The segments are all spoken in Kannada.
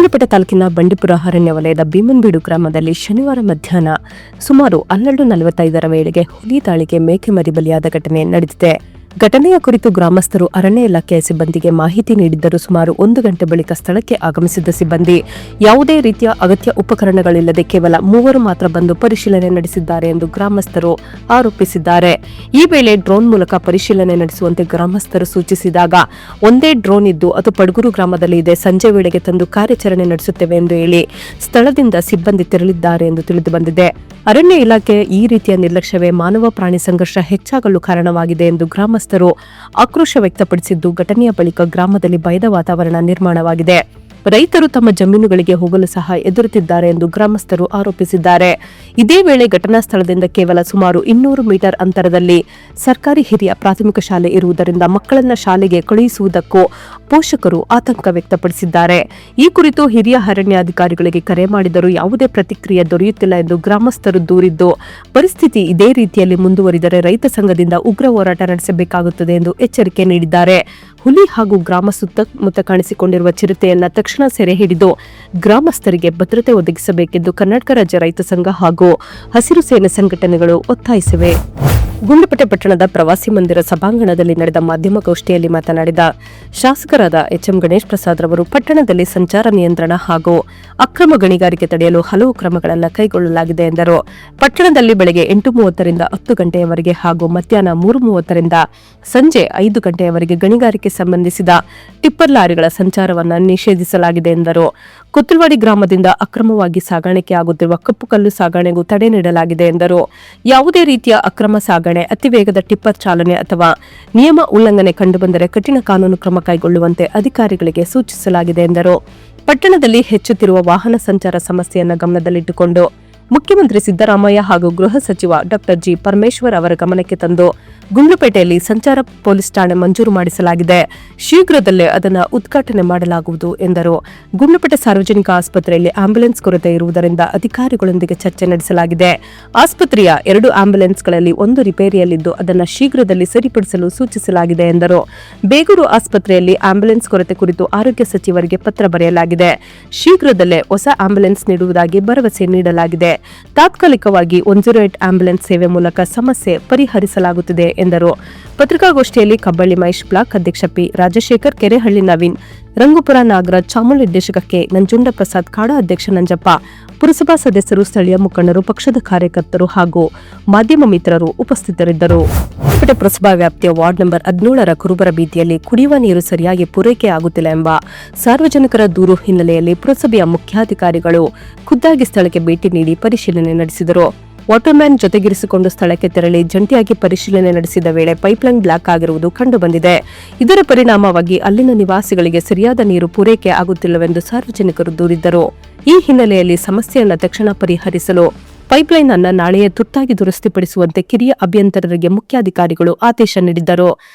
ಗುಂಡ್ಲುಪೇಟೆ ತಾಲೂಕಿನ ಬಂಡೀಪುರ ಅರಣ್ಯ ವಲಯದ ಭೀಮನ್ಬೀಡು ಗ್ರಾಮದಲ್ಲಿ ಶನಿವಾರ ಮಧ್ಯಾಹ್ನ ಸುಮಾರು 12:45 ವೇಳೆಗೆ ಹುಲಿ ದಾಳಿಗೆ ಮೇಕೆ ಮರಿ ಬಲಿಯಾದ ಘಟನೆ ನಡೆದಿದೆ. ಘಟನೆಯ ಕುರಿತು ಗ್ರಾಮಸ್ಥರು ಅರಣ್ಯ ಇಲಾಖೆಯ ಸಿಬ್ಬಂದಿಗೆ ಮಾಹಿತಿ ನೀಡಿದ್ದರೂ ಸುಮಾರು 1 ಗಂಟೆ ಬಳಿಕ ಸ್ಥಳಕ್ಕೆ ಆಗಮಿಸಿದ್ದ ಸಿಬ್ಬಂದಿ ಯಾವುದೇ ರೀತಿಯ ಅಗತ್ಯ ಉಪಕರಣಗಳಿಲ್ಲದೆ ಕೇವಲ 3 ಮಾತ್ರ ಬಂದು ಪರಿಶೀಲನೆ ನಡೆಸಿದ್ದಾರೆ ಎಂದು ಗ್ರಾಮಸ್ಥರು ಆರೋಪಿಸಿದ್ದಾರೆ. ಈ ವೇಳೆ ಡ್ರೋನ್ ಮೂಲಕ ಪರಿಶೀಲನೆ ನಡೆಸುವಂತೆ ಗ್ರಾಮಸ್ಥರು ಸೂಚಿಸಿದಾಗ ಒಂದೇ ಡ್ರೋನ್ ಇದ್ದು ಅದು ಪಡಗೂರು ಗ್ರಾಮದಲ್ಲಿ ಇದೆ, ಸಂಜೆ ವೇಳೆಗೆ ತಂದು ಕಾರ್ಯಾಚರಣೆ ನಡೆಸುತ್ತೇವೆ ಎಂದು ಹೇಳಿ ಸ್ಥಳದಿಂದ ಸಿಬ್ಬಂದಿ ತೆರಳಿದ್ದಾರೆ ಎಂದು ತಿಳಿದುಬಂದಿದೆ. ಅರಣ್ಯ ಇಲಾಖೆಯ ಈ ರೀತಿಯ ನಿರ್ಲಕ್ಷ್ಯವೇ ಮಾನವ ಪ್ರಾಣಿ ಸಂಘರ್ಷ ಹೆಚ್ಚಾಗಲು ಕಾರಣವಾಗಿದೆ ಎಂದು ಗ್ರಾಮಸ್ಥರು ಆಕ್ರೋಶ ವ್ಯಕ್ತಪಡಿಸಿದ್ದು, ಘಟನೆಯ ಬಳಿಕ ಗ್ರಾಮದಲ್ಲಿ ಭಯದ ವಾತಾವರಣ ನಿರ್ಮಾಣವಾಗಿದೆ. ರೈತರು ತಮ್ಮ ಜಮೀನುಗಳಿಗೆ ಹೋಗಲು ಸಹ ಎದುರುತ್ತಿದ್ದಾರೆ ಎಂದು ಗ್ರಾಮಸ್ಥರು ಆರೋಪಿಸಿದ್ದಾರೆ. ಇದೇ ವೇಳೆ ಘಟನಾ ಸ್ಥಳದಿಂದ ಕೇವಲ ಸುಮಾರು 200 ಮೀಟರ್ ಅಂತರದಲ್ಲಿ ಸರ್ಕಾರಿ ಹಿರಿಯ ಪ್ರಾಥಮಿಕ ಶಾಲೆ ಇರುವುದರಿಂದ ಮಕ್ಕಳನ್ನ ಶಾಲೆಗೆ ಕಳುಹಿಸುವುದಕ್ಕೂ ಪೋಷಕರು ಆತಂಕ ವ್ಯಕ್ತಪಡಿಸಿದ್ದಾರೆ. ಈ ಕುರಿತು ಹಿರಿಯ ಅರಣ್ಯಾಧಿಕಾರಿಗಳಿಗೆ ಕರೆ ಮಾಡಿದರೂ ಯಾವುದೇ ಪ್ರತಿಕ್ರಿಯೆ ದೊರೆಯುತ್ತಿಲ್ಲ ಎಂದು ಗ್ರಾಮಸ್ಥರು ದೂರಿದ್ದು, ಪರಿಸ್ಥಿತಿ ಇದೇ ರೀತಿಯಲ್ಲಿ ಮುಂದುವರಿದರೆ ರೈತ ಸಂಘದಿಂದ ಉಗ್ರ ಹೋರಾಟ ನಡೆಸಬೇಕಾಗುತ್ತದೆ ಎಂದು ಎಚ್ಚರಿಕೆ ನೀಡಿದ್ದಾರೆ. ಹುಲಿ ಹಾಗೂ ಗ್ರಾಮ ಸುತ್ತಮುತ್ತ ಕಾಣಿಸಿಕೊಂಡಿರುವ ಚಿರತೆಯನ್ನ ತಕ್ಷಣ ಸೆರೆ ಹಿಡಿದು ಗ್ರಾಮಸ್ಥರಿಗೆ ಭದ್ರತೆ ಒದಗಿಸಬೇಕೆಂದು ಕರ್ನಾಟಕ ರಾಜ್ಯ ರೈತ ಸಂಘ ಹಾಗೂ ಹಸಿರು ಸೇನೆ ಸಂಘಟನೆಗಳು ಒತ್ತಾಯಿಸಿವೆ. ಗುಂಡ್ಲುಪೇಟೆ ಪಟ್ಟಣದ ಪ್ರವಾಸಿ ಮಂದಿರ ಸಭಾಂಗಣದಲ್ಲಿ ನಡೆದ ಮಾಧ್ಯಮಗೋಷ್ಠಿಯಲ್ಲಿ ಮಾತನಾಡಿದ ಶಾಸಕರಾದ ಎಚ್ಎಂ ಗಣೇಶ್ ಪ್ರಸಾದ್ ರವರು ಪಟ್ಟಣದಲ್ಲಿ ಸಂಚಾರ ನಿಯಂತ್ರಣ ಹಾಗೂ ಅಕ್ರಮ ಗಣಿಗಾರಿಕೆ ತಡೆಯಲು ಹಲವು ಕ್ರಮಗಳನ್ನು ಕೈಗೊಳ್ಳಲಾಗಿದೆ ಎಂದರು. ಪಟ್ಟಣದಲ್ಲಿ ಬೆಳಗ್ಗೆ 8:30 ರಿಂದ 10 ಗಂಟೆಯವರೆಗೆ ಹಾಗೂ ಮಧ್ಯಾಹ್ನ 3:30 ರಿಂದ ಸಂಜೆ 5 ಗಂಟೆಯವರೆಗೆ ಗಣಿಗಾರಿಕೆ ಸಂಬಂಧಿಸಿದ ಟಿಪ್ಪರ್ ಲಾರಿಗಳ ಸಂಚಾರವನ್ನು ನಿಷೇಧಿಸಲಾಗಿದೆ ಎಂದರು. ಕೊತ್ತಲವಾಡಿ ಗ್ರಾಮದಿಂದ ಅಕ್ರಮವಾಗಿ ಸಾಗಾಣಿಕೆ ಆಗುತ್ತಿರುವ ಕಪ್ಪು ಕಲ್ಲು ಸಾಗಣೆಗೂ ತಡೆ ನೀಡಲಾಗಿದೆ ಎಂದರು. ಯಾವುದೇ ರೀತಿಯ ಅಕ್ರಮ ಸಾಗಣೆ, ಅತಿ ವೇಗದ ಟಿಪ್ಪರ್ ಚಾಲನೆ ಅಥವಾ ನಿಯಮ ಉಲ್ಲಂಘನೆ ಕಂಡುಬಂದರೆ ಕಠಿಣ ಕಾನೂನು ಕ್ರಮ ಕೈಗೊಳ್ಳುವಂತೆ ಅಧಿಕಾರಿಗಳಿಗೆ ಸೂಚಿಸಲಾಗಿದೆ ಎಂದರು. ಪಟ್ಟಣದಲ್ಲಿ ಹೆಚ್ಚುತ್ತಿರುವ ವಾಹನ ಸಂಚಾರ ಸಮಸ್ಯೆಯನ್ನು ಗಮನದಲ್ಲಿಟ್ಟುಕೊಂಡು ಮುಖ್ಯಮಂತ್ರಿ ಸಿದ್ದರಾಮಯ್ಯ ಹಾಗೂ ಗೃಹ ಸಚಿವ ಡಾ ಜಿ ಪರಮೇಶ್ವರ್ ಅವರ ಗಮನಕ್ಕೆ ತಂದು ಗುಂಡ್ಲುಪೇಟೆಯಲ್ಲಿ ಸಂಚಾರ ಪೊಲೀಸ್ ಠಾಣೆ ಮಂಜೂರು ಮಾಡಿಸಲಾಗಿದೆ. ಶೀಘ್ರದಲ್ಲೇ ಅದನ್ನು ಉದ್ಘಾಟನೆ ಮಾಡಲಾಗುವುದು ಎಂದರು. ಗುಂಡ್ಲುಪೇಟೆ ಸಾರ್ವಜನಿಕ ಆಸ್ಪತ್ರೆಯಲ್ಲಿ ಆಂಬ್ಯುಲೆನ್ಸ್ ಕೊರತೆ ಇರುವುದರಿಂದ ಅಧಿಕಾರಿಗಳೊಂದಿಗೆ ಚರ್ಚೆ ನಡೆಸಲಾಗಿದೆ. ಆಸ್ಪತ್ರೆಯ 2 ಆಂಬ್ಯುಲೆನ್ಸ್ಗಳಲ್ಲಿ 1 ರಿಪೇರಿಯಲ್ಲಿದ್ದು ಅದನ್ನು ಶೀಘ್ರದಲ್ಲಿ ಸರಿಪಡಿಸಲು ಸೂಚಿಸಲಾಗಿದೆ ಎಂದರು. ಬೇಗೂರು ಆಸ್ಪತ್ರೆಯಲ್ಲಿ ಆಂಬ್ಯುಲೆನ್ಸ್ ಕೊರತೆ ಕುರಿತು ಆರೋಗ್ಯ ಸಚಿವರಿಗೆ ಪತ್ರ ಬರೆಯಲಾಗಿದೆ. ಶೀಘ್ರದಲ್ಲೇ ಹೊಸ ಆಂಬ್ಯುಲೆನ್ಸ್ ನೀಡುವುದಾಗಿ ಭರವಸೆ ನೀಡಲಾಗಿದೆ. ತಾತ್ಕಾಲಿಕವಾಗಿ 108 ಆಂಬ್ಯುಲೆನ್ಸ್ ಸೇವೆ ಮೂಲಕ ಸಮಸ್ಯೆ ಪರಿಹರಿಸಲಾಗುತ್ತಿದೆ ಎಂದರು. ಪತ್ರಿಕಾಗೋಷ್ಠಿಯಲ್ಲಿ ಕಬ್ಬಳ್ಳಿ ಮಹೇಶ್, ಬ್ಲಾಕ್ ಅಧ್ಯಕ್ಷ ಪಿ ರಾಜಶೇಖರ್, ಕೆರೆಹಳ್ಳಿ ನವೀನ್, ರಂಗುಪುರ ನಾಗರಾಜ್, ಚಾಮುಲ್ ನಿರ್ದೇಶಕ ಕೆ ನಂಜುಂಡ ಪ್ರಸಾದ್, ಕಾಡಾ ಅಧ್ಯಕ್ಷ ನಂಜಪ್ಪ, ಪುರಸಭಾ ಸದಸ್ಯರು, ಸ್ಥಳೀಯ ಮುಖಂಡರು, ಪಕ್ಷದ ಕಾರ್ಯಕರ್ತರು ಹಾಗೂ ಮಾಧ್ಯಮ ಮಿತ್ರರು ಉಪಸ್ಥಿತರಿದ್ದರು. ಗುಂಡ್ಲುಪೇಟೆ ಪುರಸಭಾ ವ್ಯಾಪ್ತಿಯ ವಾರ್ಡ್ ನಂಬರ್ 17ರ ಕುರುಬರ ಬೀದಿಯಲ್ಲಿ ಕುಡಿಯುವ ನೀರು ಸರಿಯಾಗಿ ಪೂರೈಕೆ ಆಗುತ್ತಿಲ್ಲ ಎಂಬ ಸಾರ್ವಜನಿಕರ ದೂರು ಹಿನ್ನೆಲೆಯಲ್ಲಿ ಪುರಸಭೆಯ ಮುಖ್ಯಾಧಿಕಾರಿಗಳು ಖುದ್ದಾಗಿ ಸ್ಥಳಕ್ಕೆ ಭೇಟಿ ನೀಡಿ ಪರಿಶೀಲನೆ ನಡೆಸಿದರು. ವಾಟರ್ಮ್ಯಾನ್ ಜೊತೆಗಿರಿಸಿಕೊಂಡು ಸ್ಥಳಕ್ಕೆ ತೆರಳಿ ಜಂಟಿಯಾಗಿ ಪರಿಶೀಲನೆ ನಡೆಸಿದ ವೇಳೆ ಪೈಪ್ಲೈನ್ ಬ್ಲಾಕ್ ಆಗಿರುವುದು ಕಂಡುಬಂದಿದೆ. ಇದರ ಪರಿಣಾಮವಾಗಿ ಅಲ್ಲಿನ ನಿವಾಸಿಗಳಿಗೆ ಸರಿಯಾದ ನೀರು ಪೂರೈಕೆ ಆಗುತ್ತಿಲ್ಲವೆಂದು ಸಾರ್ವಜನಿಕರು ದೂರಿದ್ದರು. ಈ ಹಿನ್ನೆಲೆಯಲ್ಲಿ ಸಮಸ್ಯೆಯನ್ನು ತಕ್ಷಣ ಪರಿಹರಿಸಲು ಪೈಪ್ಲೈನ್ ಅನ್ನು ನಾಳೆಯೇ ತುರ್ತಾಗಿ ದುರಸ್ತಿಪಡಿಸುವಂತೆ ಕಿರಿಯ ಅಭಿಯಂತರರಿಗೆ ಮುಖ್ಯಾಧಿಕಾರಿಗಳು ಆದೇಶ ನೀಡಿದ್ದರು.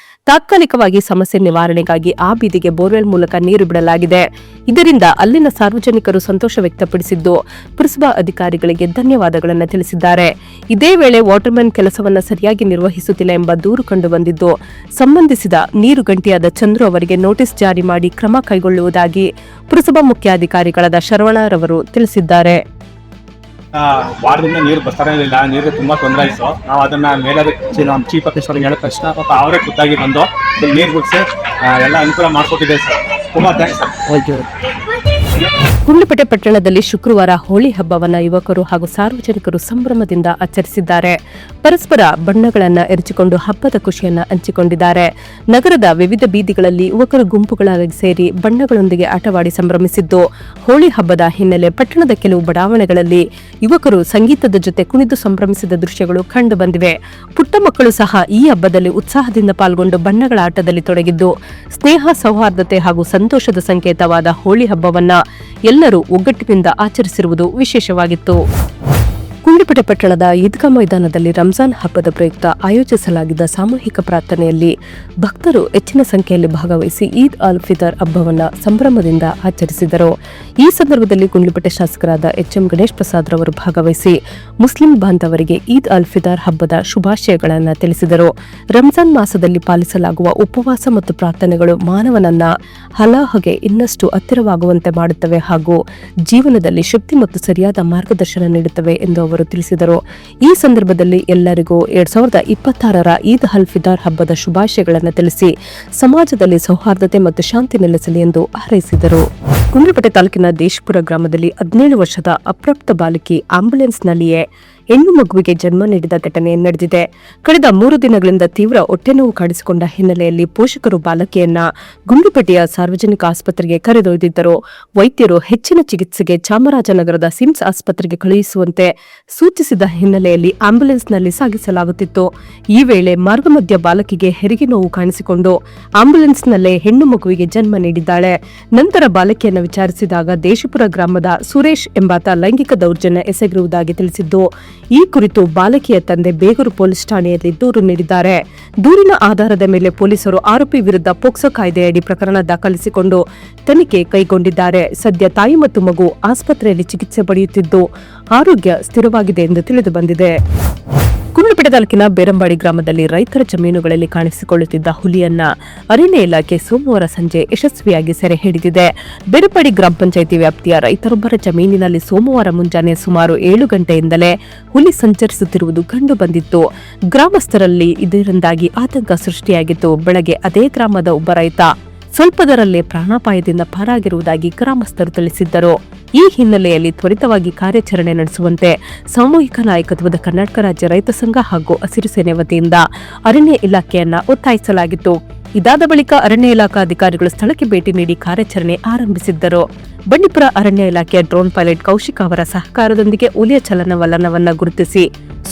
ತಾತ್ಕಾಲಿಕವಾಗಿ ಸಮಸ್ಯೆ ನಿವಾರಣೆಗಾಗಿ ಆ ಬೀದಿಗೆ ಬೋರ್ವೆಲ್ ಮೂಲಕ ನೀರು ಬಿಡಲಾಗಿದೆ. ಇದರಿಂದ ಅಲ್ಲಿನ ಸಾರ್ವಜನಿಕರು ಸಂತೋಷ ವ್ಯಕ್ತಪಡಿಸಿದ್ದು, ಪುರಸಭಾ ಅಧಿಕಾರಿಗಳಿಗೆ ಧನ್ಯವಾದಗಳನ್ನು ತಿಳಿಸಿದ್ದಾರೆ. ಇದೇ ವೇಳೆ ವಾಟರ್ಮ್ಯಾನ್ ಕೆಲಸವನ್ನು ಸರಿಯಾಗಿ ನಿರ್ವಹಿಸುತ್ತಿಲ್ಲ ಎಂಬ ದೂರು ಕಂಡುಬಂದಿದ್ದು, ಸಂಬಂಧಿಸಿದ ನೀರು ಗಂಟಿಯಾದ ಚಂದ್ರು ಅವರಿಗೆ ನೋಟಿಸ್ ಜಾರಿ ಮಾಡಿ ಕ್ರಮ ಕೈಗೊಳ್ಳುವುದಾಗಿ ಪುರಸಭಾ ಮುಖ್ಯಾಧಿಕಾರಿಗಳಾದ ಶರವಣರವರು ತಿಳಿಸಿದ್ದಾರೆ. ವಾರದಿಂದ ನೀರು ಬರ್ತಾನೆ ಇರಲಿಲ್ಲ, ನೀರು ತುಂಬಾ ತೊಂದರೆ ಆಯಿತು. ನಾವು ಅದನ್ನ ಮೇಲಾದ ನಮ್ಮ ಚೀಫ್ ಆಫೀಸರ್ಗೆ ಹೇಳಿದ ತಕ್ಷಣ ಪಾಪ ಅವರೇ ಖುದ್ದಾಗಿ ಬಂದು ನೀರು ಬಿಡಿಸಿ ಎಲ್ಲ ಅನುಕೂಲ ಮಾಡಿಕೊಟ್ಟಿದೆ ಸರ್. ತುಂಬಾ ಥ್ಯಾಂಕ್ಸ್ ಸರ್. ಗುಂಡ್ಲುಪೇಟೆ ಪಟ್ಟಣದಲ್ಲಿ ಶುಕ್ರವಾರ ಹೋಳಿ ಹಬ್ಬವನ್ನು ಯುವಕರು ಹಾಗೂ ಸಾರ್ವಜನಿಕರು ಸಂಭ್ರಮದಿಂದ ಆಚರಿಸಿದ್ದಾರೆ. ಪರಸ್ಪರ ಬಣ್ಣಗಳನ್ನು ಎರಚಿಕೊಂಡು ಹಬ್ಬದ ಖುಷಿಯನ್ನು ಹಂಚಿಕೊಂಡಿದ್ದಾರೆ. ನಗರದ ವಿವಿಧ ಬೀದಿಗಳಲ್ಲಿ ಯುವಕರು ಗುಂಪುಗಳಾಗಿ ಸೇರಿ ಬಣ್ಣಗಳೊಂದಿಗೆ ಆಟವಾಡಿ ಸಂಭ್ರಮಿಸಿದ್ದು, ಹೋಳಿ ಹಬ್ಬದ ಹಿನ್ನೆಲೆ ಪಟ್ಟಣದ ಕೆಲವು ಬಡಾವಣೆಗಳಲ್ಲಿ ಯುವಕರು ಸಂಗೀತದ ಜೊತೆ ಕುಣಿದು ಸಂಭ್ರಮಿಸಿದ ದೃಶ್ಯಗಳು ಕಂಡುಬಂದಿವೆ. ಪುಟ್ಟ ಮಕ್ಕಳು ಸಹ ಈ ಹಬ್ಬದಲ್ಲಿ ಉತ್ಸಾಹದಿಂದ ಪಾಲ್ಗೊಂಡು ಬಣ್ಣಗಳ ಆಟದಲ್ಲಿ ತೊಡಗಿದ್ದು, ಸ್ನೇಹ, ಸೌಹಾರ್ದತೆ ಹಾಗೂ ಸಂತೋಷದ ಸಂಕೇತವಾದ ಹೋಳಿ ಹಬ್ಬವನ್ನ ಎಲ್ಲರೂ ಒಗ್ಗಟ್ಟಿನಿಂದ ಆಚರಿಸಿರುವುದು ವಿಶೇಷವಾಗಿತ್ತು. ಗುಂಡ್ಲುಪೇಟೆ ಪಟ್ಟಣದ ಈದ್ಗಾ ಮೈದಾನದಲ್ಲಿ ರಂಜಾನ್ ಹಬ್ಬದ ಪ್ರಯುಕ್ತ ಆಯೋಜಿಸಲಾಗಿದ್ದ ಸಾಮೂಹಿಕ ಪ್ರಾರ್ಥನೆಯಲ್ಲಿ ಭಕ್ತರು ಹೆಚ್ಚಿನ ಸಂಖ್ಯೆಯಲ್ಲಿ ಭಾಗವಹಿಸಿ ಈದ್ ಅಲ್ ಫಿತರ್ ಹಬ್ಬವನ್ನು ಸಂಭ್ರಮದಿಂದ ಆಚರಿಸಿದರು. ಈ ಸಂದರ್ಭದಲ್ಲಿ ಗುಂಡ್ಲುಪೇಟೆ ಶಾಸಕರಾದ ಎಚ್ಎಂ ಗಣೇಶ್ ಪ್ರಸಾದ್ ರವರು ಭಾಗವಹಿಸಿ ಮುಸ್ಲಿಂ ಬಾಂಧವರಿಗೆ ಈದ್ ಅಲ್ ಫಿತರ್ ಹಬ್ಬದ ಶುಭಾಶಯಗಳನ್ನು ತಿಳಿಸಿದರು. ರಂಜಾನ್ ಮಾಸದಲ್ಲಿ ಪಾಲಿಸಲಾಗುವ ಉಪವಾಸ ಮತ್ತು ಪ್ರಾರ್ಥನೆಗಳು ಮಾನವನನ್ನ ಅಲ್ಲಾಹಗೆ ಇನ್ನಷ್ಟು ಹತ್ತಿರವಾಗುವಂತೆ ಮಾಡುತ್ತವೆ ಹಾಗೂ ಜೀವನದಲ್ಲಿ ಶಕ್ತಿ ಮತ್ತು ಸರಿಯಾದ ಮಾರ್ಗದರ್ಶನ ನೀಡುತ್ತವೆ ಎಂದು ಅವರು ತಿಳಿಸಿದರು. ಈ ಸಂದರ್ಭದಲ್ಲಿ ಎಲ್ಲರಿಗೂ 2026ರ ಈದ್ ಅಲ್ ಫಿತರ್ ಹಬ್ಬದ ಶುಭಾಶಯಗಳನ್ನು ತಿಳಿಸಿ ಸಮಾಜದಲ್ಲಿ ಸೌಹಾರ್ದತೆ ಮತ್ತು ಶಾಂತಿ ನೆಲೆಸಲಿ ಎಂದು ಹಾರೈಸಿದರು. ಗುಂಡ್ಲುಪೇಟೆ ತಾಲೂಕಿನ ದೇಶಪುರ ಗ್ರಾಮದಲ್ಲಿ 17 ವರ್ಷದ ಅಪ್ರಾಪ್ತ ಬಾಲಕಿ ಆಂಬ್ಯುಲೆನ್ಸ್ನಲ್ಲಿಯೇ ಹೆಣ್ಣು ಮಗುವಿಗೆ ಜನ್ಮ ನೀಡಿದ ಘಟನೆ ನಡೆದಿದೆ. ಕಳೆದ 3 ದಿನಗಳಿಂದ ತೀವ್ರ ಹೊಟ್ಟೆನೋವು ಕಾಣಿಸಿಕೊಂಡ ಹಿನ್ನೆಲೆಯಲ್ಲಿ ಪೋಷಕರು ಬಾಲಕಿಯನ್ನ ಗುಂಡ್ಲುಪೇಟೆಯ ಸಾರ್ವಜನಿಕ ಆಸ್ಪತ್ರೆಗೆ ಕರೆದೊಯ್ದಿದ್ದರು. ವೈದ್ಯರು ಹೆಚ್ಚಿನ ಚಿಕಿತ್ಸೆಗೆ ಚಾಮರಾಜನಗರದ ಸಿಮ್ಸ್ ಆಸ್ಪತ್ರೆಗೆ ಕಳುಹಿಸುವಂತೆ ಸೂಚಿಸಿದ ಹಿನ್ನೆಲೆಯಲ್ಲಿ ಆಂಬ್ಯುಲೆನ್ಸ್ನಲ್ಲಿ ಸಾಗಿಸಲಾಗುತ್ತಿತ್ತು. ಈ ವೇಳೆ ಮಾರ್ಗ ಮಧ್ಯ ಬಾಲಕಿಗೆ ಹೆರಿಗೆ ನೋವು ಕಾಣಿಸಿಕೊಂಡು ಆಂಬ್ಯುಲೆನ್ಸ್ನಲ್ಲೇ ಹೆಣ್ಣು ಮಗುವಿಗೆ ಜನ್ಮ ನೀಡಿದ್ದಾಳೆ. ನಂತರ ಬಾಲಕಿಯನ್ನು ವಿಚಾರಿಸಿದಾಗ ದೇಶಪುರ ಗ್ರಾಮದ ಸುರೇಶ್ ಎಂಬಾತ ಲೈಂಗಿಕ ದೌರ್ಜನ್ಯ ಎಸಗಿರುವುದಾಗಿ ತಿಳಿಸಿದ್ದು, ಈ ಕುರಿತು ಬಾಲಕಿಯ ತಂದೆ ಬೇಗೂರು ಪೊಲೀಸ್ ಠಾಣೆಯಲ್ಲಿ ದೂರು ನೀಡಿದ್ದಾರೆ. ದೂರಿನ ಆಧಾರದ ಮೇಲೆ ಪೊಲೀಸರು ಆರೋಪಿ ವಿರುದ್ಧ ಪೋಕ್ಸೋ ಕಾಯ್ದೆಯಡಿ ಪ್ರಕರಣ ದಾಖಲಿಸಿಕೊಂಡು ತನಿಖೆ ಕೈಗೊಂಡಿದ್ದಾರೆ. ಸದ್ಯ ತಾಯಿ ಮತ್ತು ಮಗು ಆಸ್ಪತ್ರೆಯಲ್ಲಿ ಚಿಕಿತ್ಸೆ ಪಡೆಯುತ್ತಿದ್ದು ಆರೋಗ್ಯ ಸ್ಥಿರವಾಗಿದೆ ಎಂದು ತಿಳಿದು ಬಂದಿದೆ. ಗುಂಡ್ಲುಪೇಟೆ ತಾಲೂಕಿನ ಬೇರಂಬಾಡಿ ಗ್ರಾಮದಲ್ಲಿ ರೈತರ ಜಮೀನುಗಳಲ್ಲಿ ಕಾಣಿಸಿಕೊಳ್ಳುತ್ತಿದ್ದ ಹುಲಿಯನ್ನ ಅರಣ್ಯ ಇಲಾಖೆ ಸೋಮವಾರ ಸಂಜೆ ಯಶಸ್ವಿಯಾಗಿ ಸೆರೆ ಹಿಡಿದಿದೆ. ಬೇರಂಬಾಡಿ ಗ್ರಾಮ ಪಂಚಾಯಿತಿ ವ್ಯಾಪ್ತಿಯ ರೈತರೊಬ್ಬರ ಜಮೀನಿನಲ್ಲಿ ಸೋಮವಾರ ಮುಂಜಾನೆ ಸುಮಾರು 7 ಗಂಟೆಯಿಂದಲೇ ಹುಲಿ ಸಂಚರಿಸುತ್ತಿರುವುದು ಕಂಡು ಬಂದಿತ್ತು. ಗ್ರಾಮಸ್ಥರಲ್ಲಿ ಇದರಿಂದಾಗಿ ಆತಂಕ ಸೃಷ್ಟಿಯಾಗಿತ್ತು. ಬೆಳಗ್ಗೆ ಅದೇ ಗ್ರಾಮದ ಒಬ್ಬ ರೈತ ಸ್ವಲ್ಪದರಲ್ಲೇ ಪ್ರಾಣಾಪಾಯದಿಂದ ಪಾರಾಗಿರುವುದಾಗಿ ಗ್ರಾಮಸ್ಥರು ತಿಳಿಸಿದ್ದರು. ಈ ಹಿನ್ನೆಲೆಯಲ್ಲಿ ತ್ವರಿತವಾಗಿ ಕಾರ್ಯಾಚರಣೆ ನಡೆಸುವಂತೆ ಸಾಮೂಹಿಕ ನಾಯಕತ್ವದ ಕರ್ನಾಟಕ ರಾಜ್ಯ ರೈತ ಸಂಘ ಹಾಗೂ ಹಸಿರು ಸೇನೆ ವತಿಯಿಂದ ಅರಣ್ಯ ಇಲಾಖೆಯನ್ನ ಒತ್ತಾಯಿಸಲಾಗಿತ್ತು. ಇದಾದ ಬಳಿಕ ಅರಣ್ಯ ಇಲಾಖಾ ಅಧಿಕಾರಿಗಳು ಸ್ಥಳಕ್ಕೆ ಭೇಟಿ ನೀಡಿ ಕಾರ್ಯಾಚರಣೆ ಆರಂಭಿಸಿದ್ದರು. ಬಂಡೀಪುರ ಅರಣ್ಯ ಇಲಾಖೆಯ ಡ್ರೋನ್ ಪೈಲಟ್ ಕೌಶಿಕ್ ಅವರ ಸಹಕಾರದೊಂದಿಗೆ ಹುಲಿಯ ಚಲನವಲನವನ್ನು ಗುರುತಿಸಿ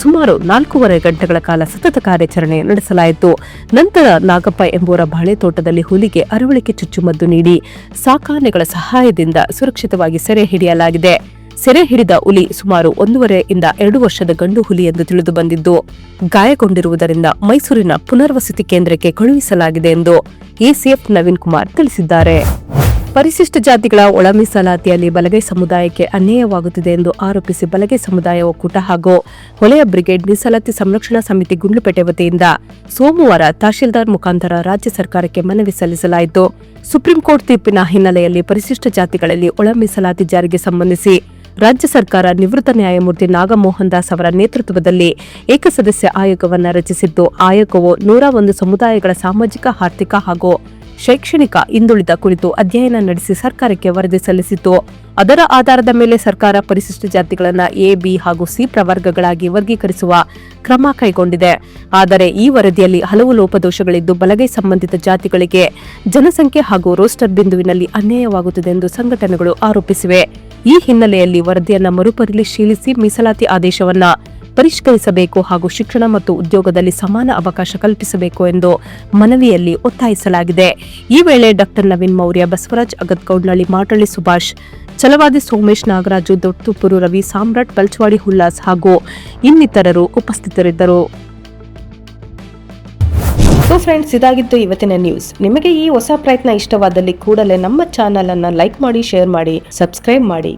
ಸುಮಾರು 4.5 ಗಂಟೆಗಳ ಕಾಲ ಸತತ ಕಾರ್ಯಾಚರಣೆ ನಡೆಸಲಾಯಿತು. ನಂತರ ನಾಗಪ್ಪ ಎಂಬುವರ ಬಾಳೆ ತೋಟದಲ್ಲಿ ಹುಲಿಗೆ ಅರವಳಿಕೆ ಚುಚ್ಚುಮದ್ದು ನೀಡಿ ಸಾಕಾನೆಗಳ ಸಹಾಯದಿಂದ ಸುರಕ್ಷಿತವಾಗಿ ಸೆರೆ ಹಿಡಿಯಲಾಗಿದೆ. ಸೆರೆ ಹಿಡಿದ ಹುಲಿ ಸುಮಾರು 1.5 ಇಂದ 2 ವರ್ಷದ ಗಂಡು ಹುಲಿ ಎಂದು ತಿಳಿದು ಬಂದಿದ್ದು ಗಾಯಗೊಂಡಿರುವುದರಿಂದ ಮೈಸೂರಿನ ಪುನರ್ವಸತಿ ಕೇಂದ್ರಕ್ಕೆ ಕಳುಹಿಸಲಾಗಿದೆ ಎಂದು ಎಸಿಎಫ್ ನವೀನ್ ಕುಮಾರ್ ತಿಳಿಸಿದ್ದಾರೆ. ಪರಿಶಿಷ್ಟ ಜಾತಿಗಳ ಒಳ ಮೀಸಲಾತಿಯಲ್ಲಿ ಬಲಗೈ ಸಮುದಾಯಕ್ಕೆ ಅನ್ಯಾಯವಾಗುತ್ತಿದೆ ಎಂದು ಆರೋಪಿಸಿ ಬಲಗೈ ಸಮುದಾಯ ಒಕ್ಕೂಟ ಹಾಗೂ ಹೊಳೆಯ ಬ್ರಿಗೇಡ್ ಮೀಸಲಾತಿ ಸಂರಕ್ಷಣಾ ಸಮಿತಿ ಗುಂಡ್ಲುಪೇಟೆ ವತಿಯಿಂದ ಸೋಮವಾರ ತಹಶೀಲ್ದಾರ್ ಮುಖಾಂತರ ರಾಜ್ಯ ಸರ್ಕಾರಕ್ಕೆ ಮನವಿ ಸಲ್ಲಿಸಲಾಯಿತು. ಸುಪ್ರೀಂ ಕೋರ್ಟ್ ತೀರ್ಪಿನ ಹಿನ್ನೆಲೆಯಲ್ಲಿ ಪರಿಶಿಷ್ಟ ಜಾತಿಗಳಲ್ಲಿ ಒಳ ಮೀಸಲಾತಿ ಜಾರಿಗೆ ಸಂಬಂಧಿಸಿ ರಾಜ್ಯ ಸರ್ಕಾರ ನಿವೃತ್ತ ನ್ಯಾಯಮೂರ್ತಿ ನಾಗಮೋಹನ್ ದಾಸ್ ಅವರ ನೇತೃತ್ವದಲ್ಲಿ ಏಕಸದಸ್ಯ ಆಯೋಗವನ್ನು ರಚಿಸಿದ್ದು, ಆಯೋಗವು 101 ಸಮುದಾಯಗಳ ಸಾಮಾಜಿಕ, ಆರ್ಥಿಕ ಹಾಗೂ ಶೈಕ್ಷಣಿಕ ಹಿಂದುಳಿದ ಕುರಿತು ಅಧ್ಯಯನ ನಡೆಸಿ ಸರ್ಕಾರಕ್ಕೆ ವರದಿ ಸಲ್ಲಿಸಿತು. ಅದರ ಆಧಾರದ ಮೇಲೆ ಸರ್ಕಾರ ಪರಿಶಿಷ್ಟ ಜಾತಿಗಳನ್ನು ಎ, ಬಿ ಹಾಗೂ ಸಿ ಪ್ರವರ್ಗಗಳಾಗಿ ವರ್ಗೀಕರಿಸುವ ಕ್ರಮ ಕೈಗೊಂಡಿದೆ. ಆದರೆ ಈ ವರದಿಯಲ್ಲಿ ಹಲವು ಲೋಪದೋಷಗಳಿದ್ದು ಬಲಗೈ ಸಂಬಂಧಿತ ಜಾತಿಗಳಿಗೆ ಜನಸಂಖ್ಯೆ ಹಾಗೂ ರೋಸ್ಟರ್ ಬಿಂದುವಿನಲ್ಲಿ ಅನ್ಯಾಯವಾಗುತ್ತಿದೆ ಎಂದು ಸಂಘಟನೆಗಳು ಆರೋಪಿಸಿವೆ. ಈ ಹಿನ್ನೆಲೆಯಲ್ಲಿ ವರದಿಯನ್ನು ಮರುಪರಿಶೀಲಿಸಿ ಮೀಸಲಾತಿ ಆದೇಶವನ್ನ ಪರಿಷ್ಕರಿಸಬೇಕು ಹಾಗೂ ಶಿಕ್ಷಣ ಮತ್ತು ಉದ್ಯೋಗದಲ್ಲಿ ಸಮಾನ ಅವಕಾಶ ಕಲ್ಪಿಸಬೇಕು ಎಂದು ಮನವಿಯಲ್ಲಿ ಒತ್ತಾಯಿಸಲಾಗಿದೆ. ಈ ವೇಳೆ ಡಾ ನವೀನ್ ಮೌರ್ಯ, ಬಸವರಾಜ್ ಅಗತ್ಕೌಡ್ನಳ್ಳಿ, ಮಾಟಳ್ಳಿ ಸುಭಾಷ್, ಛಲವಾದಿ ಸೋಮೇಶ್, ನಾಗರಾಜು, ದೊಡ್ಡತುಪ್ಪೂರು ರವಿ, ಸಾಮ್ರಾಟ್, ಬಲ್ಚವಾಡಿ ಹುಲ್ಲಾಸ್ ಹಾಗೂ ಇನ್ನಿತರರು ಉಪಸ್ಥಿತರಿದ್ದರು. ಸೊ ಫ್ರೆಂಡ್ಸ್, ಇದಾಗಿತ್ತು ಇವತ್ತಿನ ನ್ಯೂಸ್. ನಿಮಗೆ ಈ ಹೊಸ ಪ್ರಯತ್ನ ಇಷ್ಟವಾದಲ್ಲಿ ಕೂಡಲೇ ನಮ್ಮ ಚಾನೆಲ್ ಅನ್ನು ಲೈಕ್ ಮಾಡಿ, ಶೇರ್ ಮಾಡಿ, ಸಬ್ಸ್ಕ್ರೈಬ್ ಮಾಡಿ.